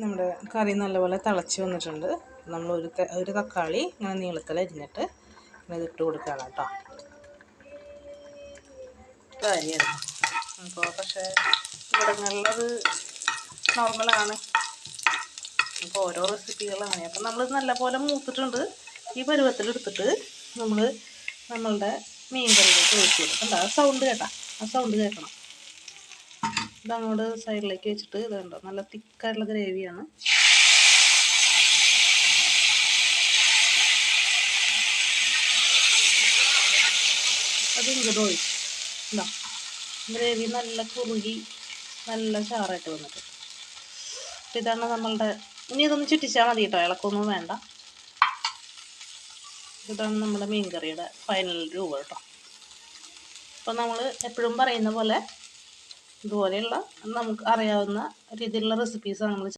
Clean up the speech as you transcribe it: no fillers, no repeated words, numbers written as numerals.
നമ്മുടെ കറി നല്ലപോലെ തിളച്ച് വന്നിട്ടുണ്ട്. നമ്മൾ ഒരു തക്കാളി ഇങ്ങനെ നീളത്തിൽ അരിഞ്ഞിട്ട് ഇങ്ങനെ ഇട്ട് കൊടുക്കുകയാണ് കേട്ടോ. കാര്യമാണ് അപ്പോൾ പക്ഷേ ഇവിടങ്ങളിലത് നോർമലാണ്. അപ്പോൾ ഓരോ റെസിപ്പികളാണ്. അപ്പം നമ്മൾ നല്ലപോലെ മൂത്തിട്ടുണ്ട്. ഈ പരുവത്തിലെടുത്തിട്ട് നമ്മളുടെ മീൻ കറിയിലേക്ക് ഒഴിച്ച് കൊടുക്കണ്ട. ആ സൗണ്ട് കേട്ടാ, ആ സൗണ്ട് കേൾക്കണം. ഇതങ്ങോട്ട് സൈഡിലേക്ക് വെച്ചിട്ട് ഇതുണ്ടോ നല്ല തിക്കായിട്ടുള്ള ഗ്രേവിയാണ്. അത് ഇങ്ങോട്ട് ഒഴിച്ചു എന്താ ഗ്രേവി നല്ല കുറുകി നല്ല ചാറായിട്ട് വന്നിട്ട്. അപ്പം ഇതാണ് നമ്മളുടെ, ഇനി ഇതൊന്ന് ചുറ്റിച്ചാൽ മതി കേട്ടോ, ഇളക്കൊന്നും വേണ്ട. ഇതാണ് നമ്മുടെ മീൻ കറിയുടെ ഫൈനൽ രൂപം കേട്ടോ. അപ്പം നമ്മൾ എപ്പോഴും പറയുന്ന പോലെ ഇതുപോലെയുള്ള നമുക്ക് അറിയാവുന്ന രീതിയിലുള്ള റെസിപ്പീസാണ് നമ്മൾ